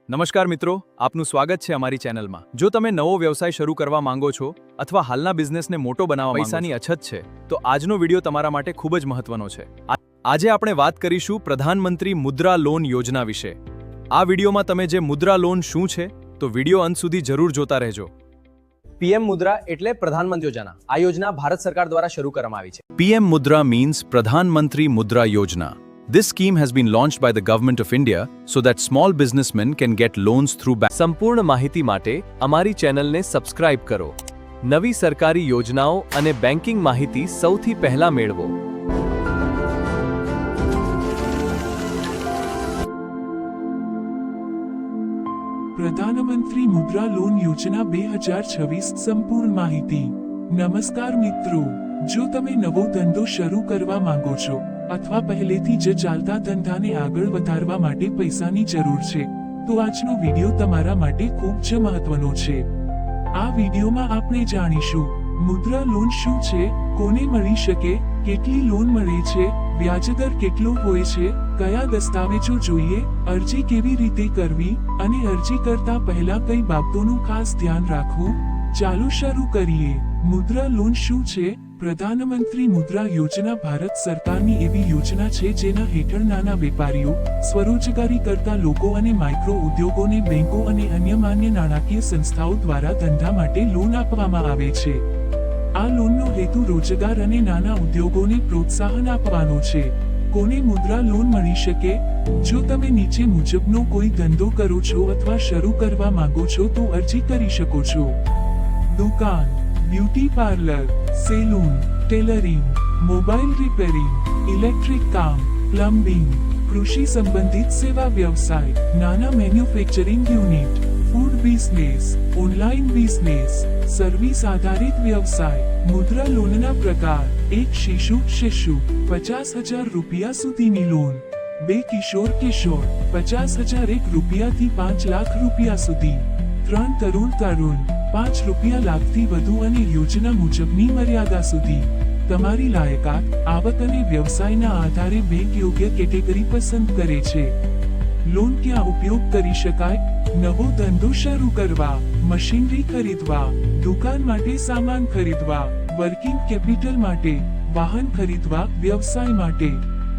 નમસ્કાર મિત્રો, આપનું સ્વાગત છે અમારી ચેનલમાં। જો તમે નવો વ્યવસાય શરૂ કરવા માંગો છો અથવા હાલના બિઝનેસને મોટો બનાવવા પૈસાની અછત છે તો આજનો વિડિયો તમારા માટે ખૂબ જ મહત્વનો છે। આજે આપણે વાત કરીશું પ્રધાનમંત્રી મુદ્રા લોન યોજના વિશે। આ વિડિયોમાં તમે જે મુદ્રા લોન શું છે તો વિડિયો અંત સુધી જરૂર જોતા રહેજો। પીએમ મુદ્રા એટલે પ્રધાનમંત્રી યોજના। આ યોજના ભારત સરકાર દ્વારા શરૂ કરવામાં આવી છે। PM Mudra means Pradhanmantri Mudra Yojana। This scheme has been launched by the Government of India so that small businessmen can get loans through banks। સંપૂર્ણ માહિતી માટે અમારી ચેનલને સબસ્ક્રાઇબ કરો। નવી સરકારી યોજનાઓ અને બેન્કિંગ માહિતી સૌથી પહેલા મેળવો। પ્રધાનમંત્રી મુદ્રા લોન યોજના 2026 સંપૂર્ણ માહિતી। નમસ્કાર મિત્રો, જો તમે નવો ધંધો શરૂ કરવા માંગો છો અથવા પહેલેથી જ ચાલતા ધંધાને આગળ વધારવા માટે પૈસાની જરૂર છે તો આજનો વિડિયો તમારા માટે ખૂબ જ મહત્વનો છે। આ વિડિયોમાં આપણે જાણીશું મુદ્રા લોન શું છે, કોને મળી શકે, કેટલી લોન મળે છે, વ્યાજદર કેટલો હોય છે, કયા દસ્તાવેજો જોઈએ, અરજી કેવી રીતે કરવી અને અરજી કરતા પહેલા કઈ બાબતોનું ખાસ ધ્યાન રાખવું। ચાલો શરૂ કરીએ। મુદ્રા લોન શું છે? પ્રધાનમંત્રી મુદ્રા યોજના ભારત સરકારની એવી યોજના છે જેના હેઠળ નાના વેપારીઓ, સ્વરોજગારી કરતા લોકો અને માઇક્રો ઉદ્યોગોને બેંકો અને અન્ય માન્ય નાણાકીય સંસ્થાઓ દ્વારા ધંધા માટે લોન આપવામાં આવે છે। આ લોનનો હેતુ રોજગાર અને નાના ઉદ્યોગોને પ્રોત્સાહન આપવાનો છે। કોને મુદ્રા લોન મળી શકે? જો તમે નીચે મુજબનો કોઈ ધંધો કરો છો અથવા શરૂ કરવા માંગો છો તો અરજી કરી શકો છો। દુકાન, beauty parlour, salon, tailoring, mobile repairing, electric કામ, પ્લમ્બિંગ, કૃષિ સંબંધિત સેવા વ્યવસાય, નાના manufacturing unit, food business, online business, service આધારિત વ્યવસાય। મુદ્રા લોનના પ્રકાર: એક શિશુ 50,000 રૂપિયા સુધીની લોન, બે કિશોર 50,000 રૂપિયાથી 5 લાખ રૂપિયા સુધી, 3 તરુણ 5 રૂપિયા લાખથી વધુ અને યોજના મુજબની મર્યાદા સુધી। તમારી લાયકાત, આવક અને વ્યવસાયના આધારે બેંક યોગ્ય કેટેગરી પસંદ કરે છે। લોન ક્યાં ઉપયોગ કરી શકાય? નવો ધંધો શરૂ કરવા, મશીનરી ખરીદવા, દુકાન માટે સામાન ખરીદવા, વર્કિંગ કેપિટલ માટે, વાહન ખરીદવા, વ્યવસાય માટે,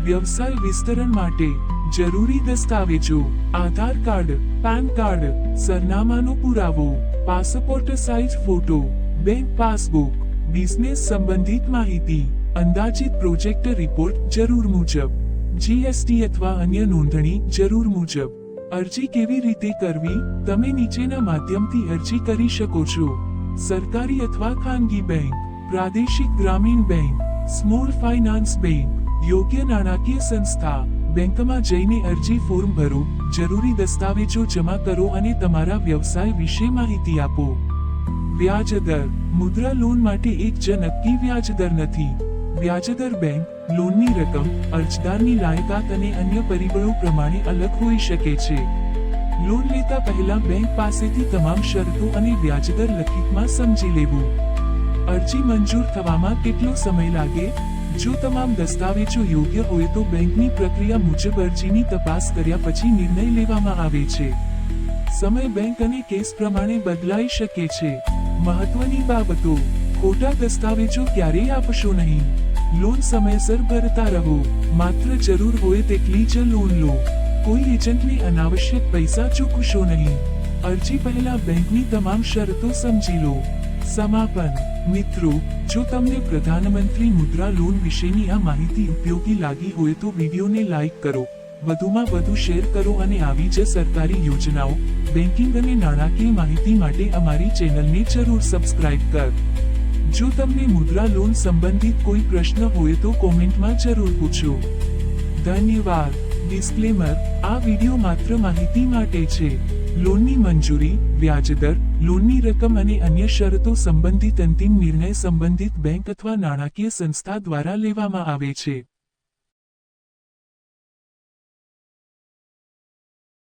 વ્યવસાય વિસ્તરણ માટે। જરૂરી દસ્તાવેજો: આધાર કાર્ડ, પેન કાર્ડ, સરનામાનો પુરાવો, passport size photo, bank passbook, business સંબંધિત માહિતી, અંદાજિત પ્રોજેક્ટ રિપોર્ટ જરૂર મુજબ, જીએસટી અથવા અન્ય નોંધણી જરૂર મુજબ। અરજી કેવી રીતે કરવી? તમે નીચેના માધ્યમથી અરજી કરી શકો છો: સરકારી અથવા ખાનગી બેંક, પ્રાદેશિક ગ્રામીણ બેંક, સ્મોલ ફાઇનાન્સ બેંક, યોગ્ય નાણાકીય સંસ્થા। બેંકમાં જઈને અરજી ફોર્મ ભરો, જરૂરી દસ્તાવેજો જમા કરો અને તમારા વ્યવસાય વિશે માહિતી આપો। વ્યાજદર: મુદ્રા લોન માટે એક જ નક્કી વ્યાજદર નથી। વ્યાજદર બેંક, લોનની રકમ, અરજદારની લાયકાત અને અન્ય પરિબળો પ્રમાણે અલગ હોઈ શકે છે। લોન લેતા પહેલા બેંક પાસેથી તમામ શરતો અને વ્યાજદર લખિતમાં સમજી લેવું। અરજી મંજૂર થવામાં કેટલો સમય લાગે? જો તમામ દસ્તાવેજો યોગ્ય હોય તો બેંકની પ્રક્રિયા મુજબ અરજીની તપાસ કર્યા પછી નિર્ણય લેવામાં આવે છે। સમય બેંક અને કેસ પ્રમાણે બદલાઈ શકે છે। મહત્વની બાબતો: ખોટા દસ્તાવેજો ક્યારેય આપશો નહીં। લોન સમયસર ભરતા રહો। માત્ર જરૂર હોય તેટલી જ લોન લો। કોઈ એજન્ટને અનાવશ્યક પૈસા ચૂકવશો નહીં। અરજી પહેલા બેંકની તમામ શરતો સમજી લો। સમાપન: મિત્રો, જો તમને પ્રધાનમંત્રી મુદ્રા લોન વિશેની આ માહિતી ઉપયોગી લાગી હોય તો વિડીયોને લાઈક કરો, વધુમાં વધુ શેર કરો અને આવી જ સરકારી યોજનાઓ, બેન્કિંગ અને નાણાકીય માહિતી માટે અમારી ચેનલને જરૂર સબસ્ક્રાઇબ કર। જો તમને મુદ્રા લોન સંબંધિત કોઈ પ્રશ્ન હોય તો કોમેન્ટમાં જરૂર પૂછો। ધન્યવાદ। ડિસ્ક્લેમર: આ વિડીયો માત્ર માહિતી માટે છે। લોનની મંજૂરી, વ્યાજદર, લોનની રકમ અને અન્ય શરતો સંબંધિત અંતિમ નિર્ણય સંબંધિત બેંક અથવા નાણાકીય સંસ્થા દ્વારા લેવામાં આવે છે।